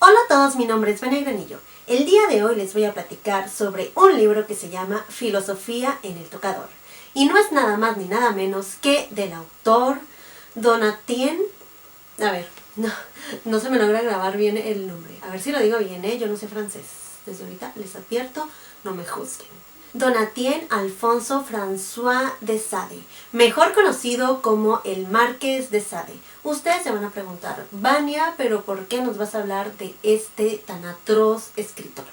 Hola a todos, mi nombre es Vane Granillo. El día de hoy les voy a platicar sobre un libro que se llama Filosofía en el tocador. Y no es nada más ni nada menos que del autor Donatien. A ver, no se me logra grabar bien el nombre. A ver si lo digo bien, yo no sé francés. Desde ahorita les advierto, no me juzguen. Donatien Alfonso François de Sade, mejor conocido como el Marqués de Sade. Ustedes se van a preguntar, Vania, ¿pero por qué nos vas a hablar de este tan atroz escritor?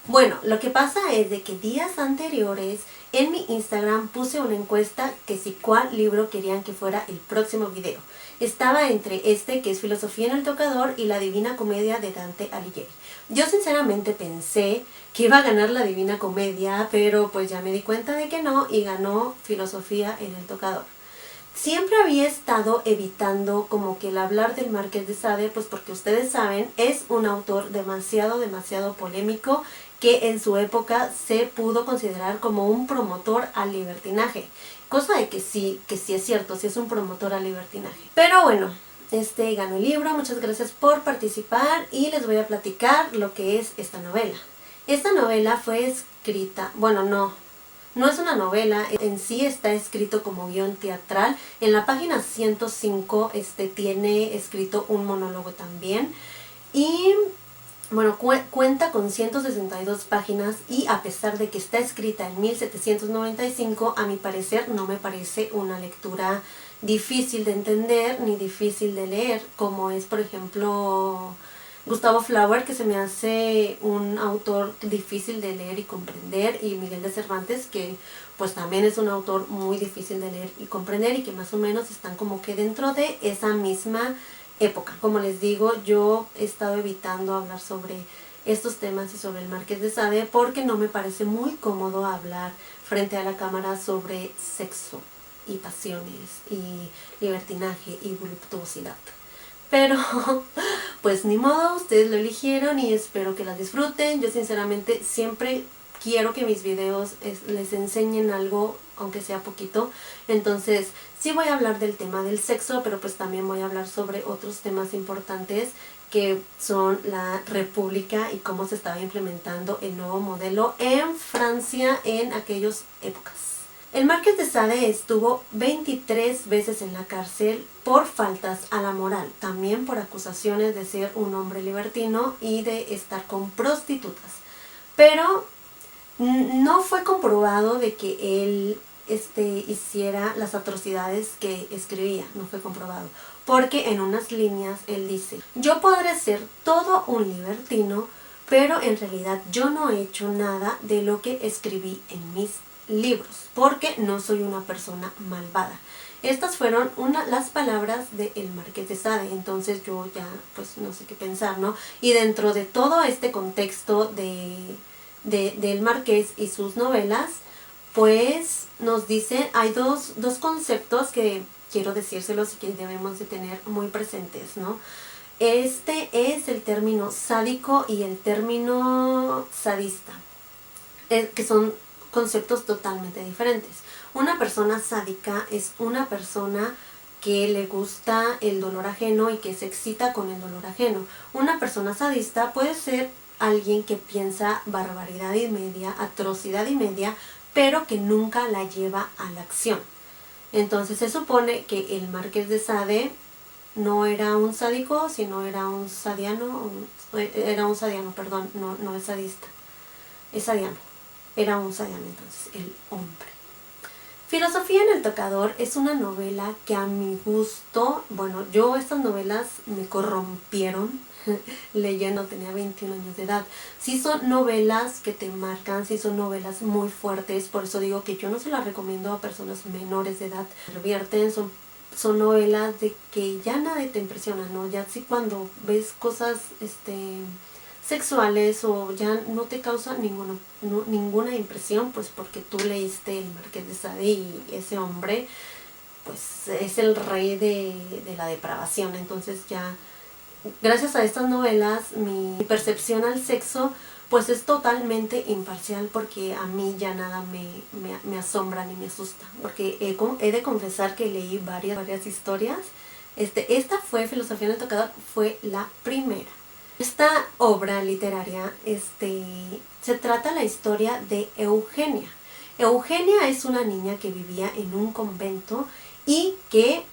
Bueno, lo que pasa es de que días anteriores en mi Instagram puse una encuesta que si cuál libro querían que fuera el próximo video. Estaba entre este, que es Filosofía en el tocador, y La Divina Comedia de Dante Alighieri. Yo sinceramente pensé que iba a ganar La Divina Comedia, pero pues ya me di cuenta de que no, y ganó Filosofía en el tocador. Siempre había estado evitando como que el hablar del Marqués de Sade, pues porque ustedes saben, es un autor demasiado polémico, que en su época se pudo considerar como un promotor al libertinaje. Cosa de que sí es cierto, sí es un promotor al libertinaje. Pero bueno, ganó el libro, muchas gracias por participar y les voy a platicar lo que es esta novela. Esta novela fue escrita, bueno, no es una novela, en sí está escrito como guión teatral. En la página 105 tiene escrito un monólogo también. Y bueno, cuenta con 162 páginas y a pesar de que está escrita en 1795, a mi parecer no me parece una lectura difícil de entender ni difícil de leer, como es por ejemplo Gustavo Flaubert, que se me hace un autor difícil de leer y comprender, y Miguel de Cervantes, que pues también es un autor muy difícil de leer y comprender, y que más o menos están como que dentro de esa misma época. Como les digo, yo he estado evitando hablar sobre estos temas y sobre el Marqués de Sade porque no me parece muy cómodo hablar frente a la cámara sobre sexo y pasiones y libertinaje y voluptuosidad. Pero pues ni modo, ustedes lo eligieron y espero que las disfruten. Yo sinceramente siempre quiero que mis videos les enseñen algo, aunque sea poquito. Entonces sí voy a hablar del tema del sexo, pero pues también voy a hablar sobre otros temas importantes, que son la República y cómo se estaba implementando el nuevo modelo en Francia en aquellas épocas. El Marqués de Sade estuvo 23 veces en la cárcel por faltas a la moral, también por acusaciones de ser un hombre libertino y de estar con prostitutas. Pero no fue comprobado de que él hiciera las atrocidades que escribía, no fue comprobado. Porque en unas líneas él dice: yo podré ser todo un libertino, pero en realidad yo no he hecho nada de lo que escribí en mis libros, porque no soy una persona malvada. Estas fueron las palabras de el Marqués de Sade. Entonces yo ya pues no sé qué pensar, ¿no? Y dentro de todo este contexto del Marqués y sus novelas, pues nos dicen, hay dos conceptos que quiero decírselos y que debemos de tener muy presentes, ¿no? Este es el término sádico y el término sadista, que son conceptos totalmente diferentes. Una persona sádica es una persona que le gusta el dolor ajeno y que se excita con el dolor ajeno. Una persona sadista puede ser alguien que piensa barbaridad y media, atrocidad y media, pero que nunca la lleva a la acción. Entonces se supone que el Marqués de Sade no era un sádico, sino era un sadiano, perdón, no es sadista, es sadiano. Era un sadiano entonces, el hombre. Filosofía en el tocador es una novela que a mi gusto, bueno, yo estas novelas me corrompieron leyendo, tenía 21 años de edad. Sí son novelas que te marcan, sí son novelas muy fuertes, por eso digo que yo no se las recomiendo a personas menores de edad. Revierten, son novelas de que ya nadie te impresiona, ¿no? Ya sí, cuando ves cosas sexuales o ya no te causa ninguna impresión, pues porque tú leíste el Marqués de Sade y ese hombre pues es el rey de la depravación. Entonces ya gracias a estas novelas mi percepción al sexo pues es totalmente imparcial, porque a mí ya nada me asombra ni me asusta, porque he de confesar que leí varias historias. Esta fue Filosofía en el tocador, fue la primera. Esta obra literaria se trata la historia de Eugenia. Eugenia es una niña que vivía en un convento y que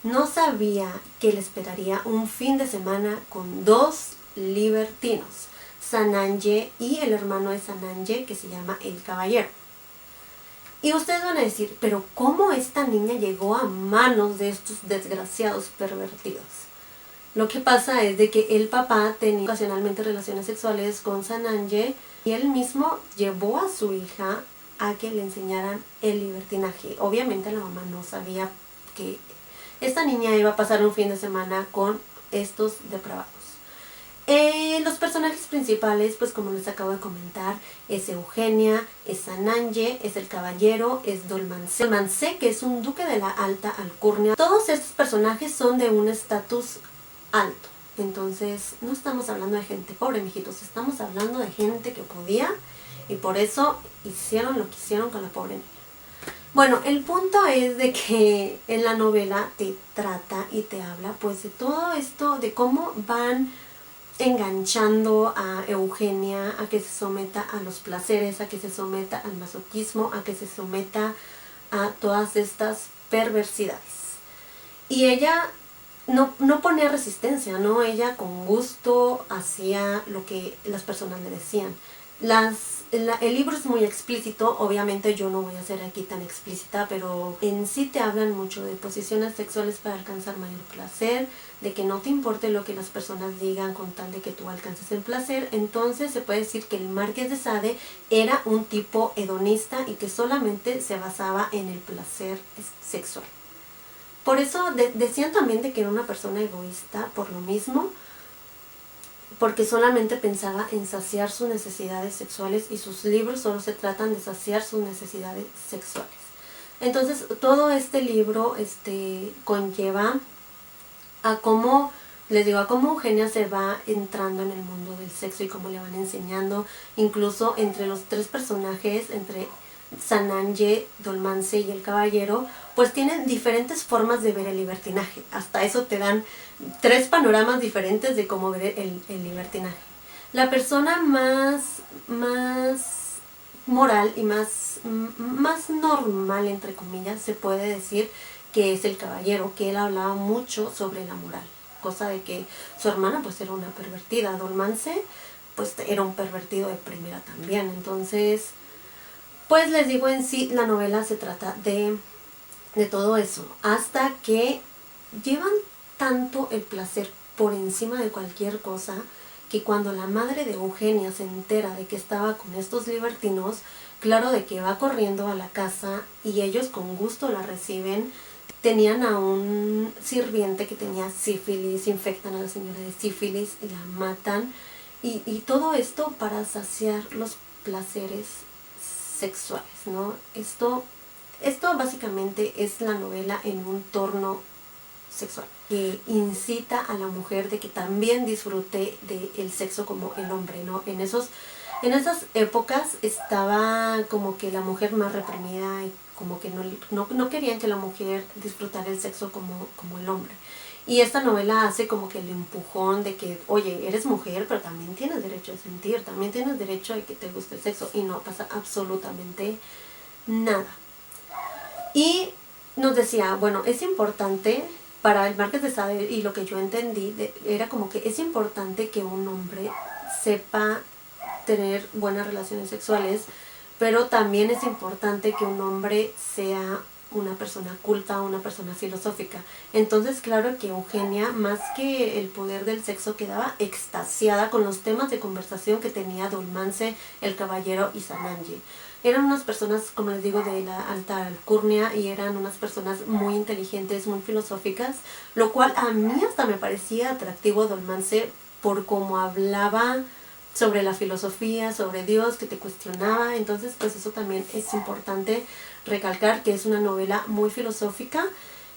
no sabía que le esperaría un fin de semana con dos libertinos, Sananje y el hermano de Sananje, que se llama el Caballero. Y ustedes van a decir, pero ¿cómo esta niña llegó a manos de estos desgraciados pervertidos? Lo que pasa es de que el papá tenía ocasionalmente relaciones sexuales con Sananje y él mismo llevó a su hija a que le enseñaran el libertinaje. Obviamente la mamá no sabía que esta niña iba a pasar un fin de semana con estos depravados. Los personajes principales, pues como les acabo de comentar, es Eugenia, es Sananje, es el Caballero, es Dolmance, que es un duque de la alta alcurnia. Todos estos personajes son de un estatus alto. Entonces, no estamos hablando de gente pobre, mijitos, estamos hablando de gente que podía y por eso hicieron lo que hicieron con la pobre niña. Bueno, el punto es de que en la novela te trata y te habla pues de todo esto, de cómo van enganchando a Eugenia a que se someta a los placeres, a que se someta al masoquismo, a que se someta a todas estas perversidades. Y ella no ponía resistencia, ¿no? Ella con gusto hacía lo que las personas le decían. El libro es muy explícito, obviamente yo no voy a ser aquí tan explícita, pero en sí te hablan mucho de posiciones sexuales para alcanzar mayor placer, de que no te importe lo que las personas digan con tal de que tú alcances el placer. Entonces se puede decir que el Marqués de Sade era un tipo hedonista y que solamente se basaba en el placer sexual. Por eso decían también de que era una persona egoísta, por lo mismo, porque solamente pensaba en saciar sus necesidades sexuales y sus libros solo se tratan de saciar sus necesidades sexuales. Entonces todo este libro conlleva a cómo, les digo, a cómo Eugenia se va entrando en el mundo del sexo y cómo le van enseñando, incluso entre los tres personajes, entre Sananje, Dolmance y el Caballero, pues tienen diferentes formas de ver el libertinaje. Hasta eso te dan tres panoramas diferentes de cómo ver el libertinaje. La persona más moral y más normal, entre comillas, se puede decir que es el Caballero, que él hablaba mucho sobre la moral, cosa de que su hermana pues era una pervertida, Dolmance pues era un pervertido de primera también. Entonces, pues les digo, en sí la novela se trata de todo eso, hasta que llevan tanto el placer por encima de cualquier cosa, que cuando la madre de Eugenia se entera de que estaba con estos libertinos, claro de que va corriendo a la casa y ellos con gusto la reciben. Tenían a un sirviente que tenía sífilis, infectan a la señora de sífilis y la matan, y todo esto para saciar los placeres sexuales, ¿no? Esto básicamente es la novela en un torno sexual, que incita a la mujer de que también disfrute del sexo como el hombre, ¿no? En esas épocas estaba como que la mujer más reprimida y como que no querían que la mujer disfrutara el sexo como el hombre. Y esta novela hace como que el empujón de que, oye, eres mujer, pero también tienes derecho a sentir, también tienes derecho a que te guste el sexo, y no pasa absolutamente nada. Y nos decía, bueno, es importante para el Marqués de Sade, y lo que yo entendí era como que es importante que un hombre sepa tener buenas relaciones sexuales, pero también es importante que un hombre sea una persona culta, una persona filosófica. Entonces, claro que Eugenia, más que el poder del sexo, quedaba extasiada con los temas de conversación que tenía Dolmance, el Caballero y Sananje. Eran unas personas, como les digo, de la alta alcurnia, y eran unas personas muy inteligentes, muy filosóficas, lo cual a mí hasta me parecía atractivo Dolmance por cómo hablaba sobre la filosofía, sobre Dios, que te cuestionaba. Entonces, pues eso también es importante recalcar, que es una novela muy filosófica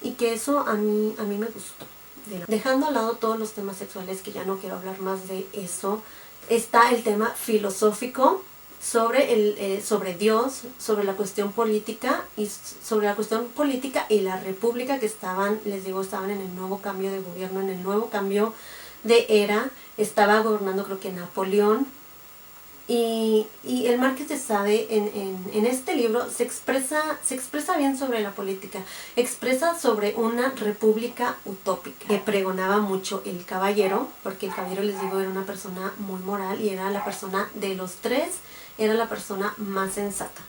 y que eso a mí me gustó. Dejando a lado todos los temas sexuales, que ya no quiero hablar más de eso, está el tema filosófico sobre Dios, sobre la cuestión política y la república, que estaban, les digo, estaban en el nuevo cambio de gobierno, en el nuevo cambio de era estaba gobernando, creo que Napoleón. Y el Marqués de Sade en este libro se expresa bien sobre la política, expresa sobre una república utópica que pregonaba mucho el caballero, porque el caballero, les digo, era una persona muy moral y era la persona de los tres, era la persona más sensata.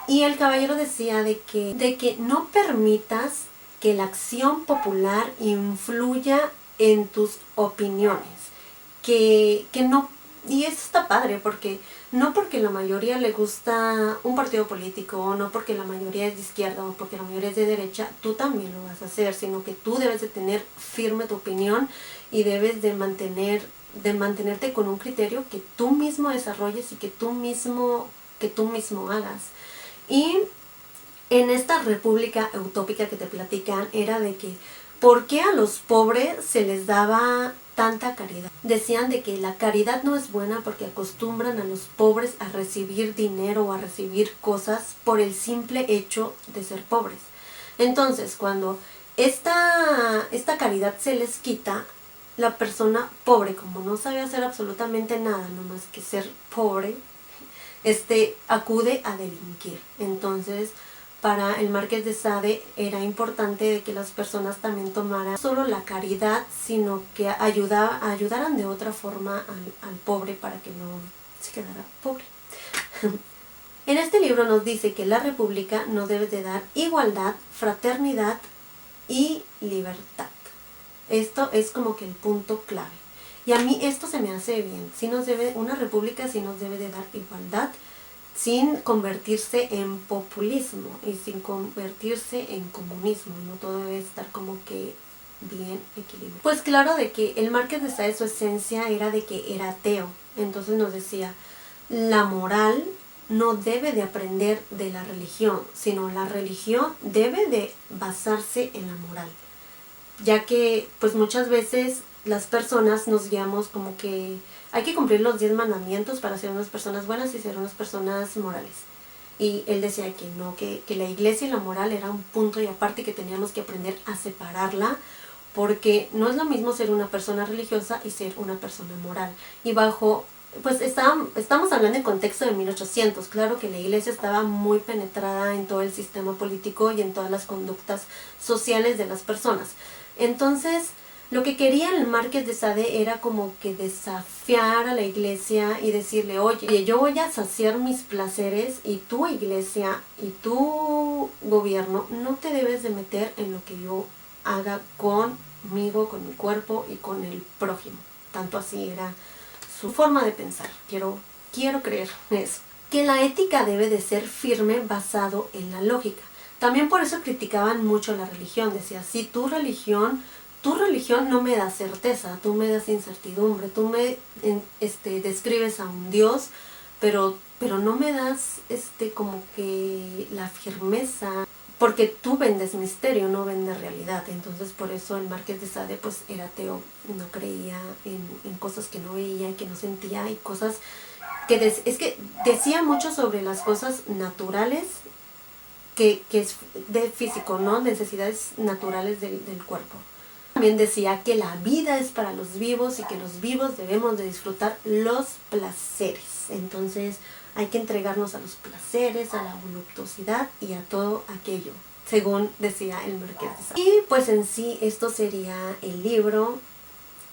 Y el caballero decía de que no permitas que la acción popular influya en tus opiniones, que no. Y eso está padre, porque no porque la mayoría le gusta un partido político, no porque la mayoría es de izquierda o porque la mayoría es de derecha, tú también lo vas a hacer, sino que tú debes de tener firme tu opinión y debes de mantenerte con un criterio que tú mismo desarrolles y que tú mismo hagas. Y en esta república utópica que te platican era de que ¿por qué a los pobres se les daba tanta caridad? Decían de que la caridad no es buena porque acostumbran a los pobres a recibir dinero o a recibir cosas por el simple hecho de ser pobres. Entonces, cuando esta caridad se les quita, la persona pobre, como no sabe hacer absolutamente nada, nomás que ser pobre, acude a delinquir. Entonces, para el Marqués de Sade era importante de que las personas también tomaran no solo la caridad, sino que ayudaran de otra forma al pobre para que no se quedara pobre. En este libro nos dice que la república nos debe de dar igualdad, fraternidad y libertad. Esto es como que el punto clave. Y a mí esto se me hace bien. Una república sí nos debe de dar igualdad, sin convertirse en populismo y sin convertirse en comunismo, no todo debe estar como que bien equilibrado. Pues claro de que el Marqués de Sade, su esencia era de que era ateo, entonces nos decía, la moral no debe de aprender de la religión, sino la religión debe de basarse en la moral, ya que pues muchas veces las personas nos guiamos como que hay que cumplir los 10 mandamientos para ser unas personas buenas y ser unas personas morales. Y él decía que no, que la iglesia y la moral era un punto y aparte, que teníamos que aprender a separarla, porque no es lo mismo ser una persona religiosa y ser una persona moral. Y pues estamos hablando en contexto de 1800, claro que la iglesia estaba muy penetrada en todo el sistema político y en todas las conductas sociales de las personas. Entonces, lo que quería el Marqués de Sade era como que desafiar a la iglesia y decirle, oye, yo voy a saciar mis placeres y tu iglesia y tu gobierno no te debes de meter en lo que yo haga conmigo, con mi cuerpo y con el prójimo. Tanto así era su forma de pensar. Quiero creer eso. Que la ética debe de ser firme, basado en la lógica. También por eso criticaban mucho la religión. Decía, si tu religión no me da certeza, tú me das incertidumbre, tú me describes a un Dios, pero no me das como que la firmeza, porque tú vendes misterio, no vendes realidad. Entonces por eso el Marqués de Sade pues era ateo, no creía en cosas que no veía y que no sentía, y cosas que es que decía mucho sobre las cosas naturales, que es de físico, ¿no? Necesidades naturales del cuerpo. También decía que la vida es para los vivos y que los vivos debemos de disfrutar los placeres. Entonces hay que entregarnos a los placeres, a la voluptuosidad y a todo aquello, según decía el Marqués de Sade. Y pues en sí esto sería el libro.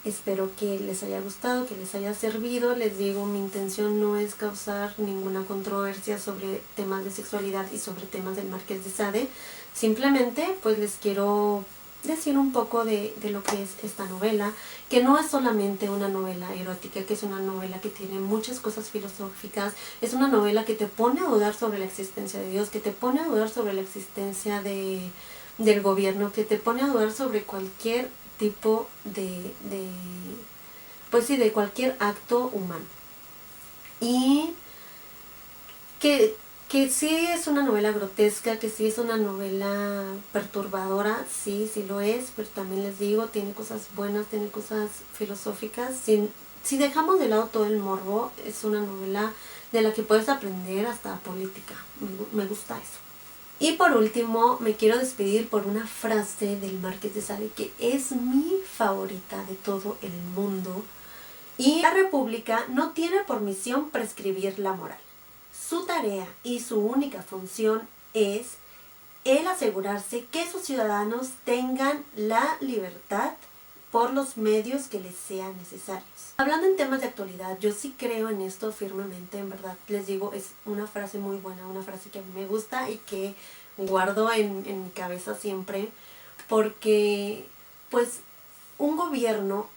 Espero que les haya gustado, que les haya servido. Les digo, mi intención no es causar ninguna controversia sobre temas de sexualidad y sobre temas del Marqués de Sade. Simplemente pues les quiero decir un poco de lo que es esta novela, que no es solamente una novela erótica, que es una novela que tiene muchas cosas filosóficas, es una novela que te pone a dudar sobre la existencia de Dios, que te pone a dudar sobre la existencia del gobierno, que te pone a dudar sobre cualquier tipo pues sí, de cualquier acto humano. Y que sí es una novela grotesca, que sí es una novela perturbadora, sí lo es, pero también les digo, tiene cosas buenas, tiene cosas filosóficas. Si dejamos de lado todo el morbo, es una novela de la que puedes aprender hasta política. Me gusta eso. Y por último, me quiero despedir por una frase del Marqués de Sade que es mi favorita de todo el mundo. Y la República no tiene por misión prescribir la moral. Su tarea y su única función es el asegurarse que sus ciudadanos tengan la libertad por los medios que les sean necesarios. Hablando en temas de actualidad, yo sí creo en esto firmemente, en verdad. Les digo, es una frase muy buena, una frase que a mí me gusta y que guardo en mi cabeza siempre, porque pues un gobierno,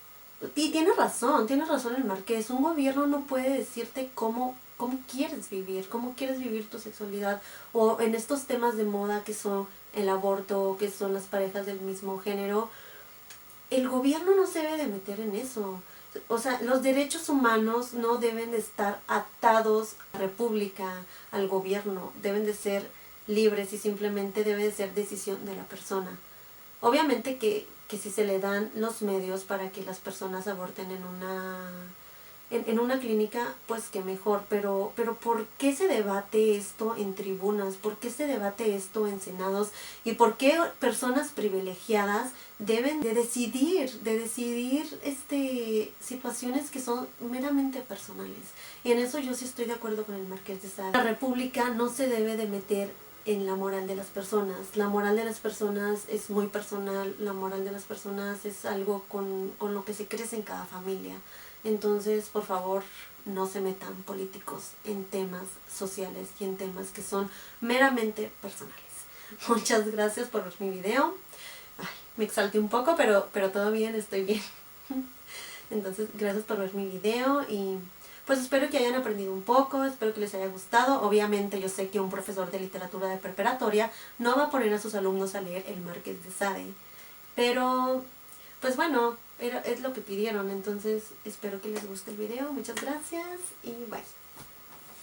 y tiene razón el Marqués, un gobierno no puede decirte cómo quieres vivir tu sexualidad, o en estos temas de moda que son el aborto, que son las parejas del mismo género. El gobierno no se debe de meter en eso. O sea, los derechos humanos no deben de estar atados a la república, al gobierno. Deben de ser libres y simplemente debe de ser decisión de la persona. Obviamente que si se le dan los medios para que las personas aborten en una clínica, pues que mejor, pero ¿por qué se debate esto en tribunas? ¿Por qué se debate esto en senados? ¿Y por qué personas privilegiadas deben de decidir situaciones que son meramente personales? Y en eso yo sí estoy de acuerdo con el Marqués de Sade. La República no se debe de meter en la moral de las personas. La moral de las personas es muy personal, la moral de las personas es algo con lo que se crece en cada familia. Entonces, por favor, no se metan políticos en temas sociales y en temas que son meramente personales. Muchas gracias por ver mi video. Ay, me exalté un poco, pero todo bien, estoy bien. Entonces, gracias por ver mi video y pues espero que hayan aprendido un poco, espero que les haya gustado. Obviamente yo sé que un profesor de literatura de preparatoria no va a poner a sus alumnos a leer el Marqués de Sade, pero pues bueno, es lo que pidieron, entonces espero que les guste el video. Muchas gracias y bye.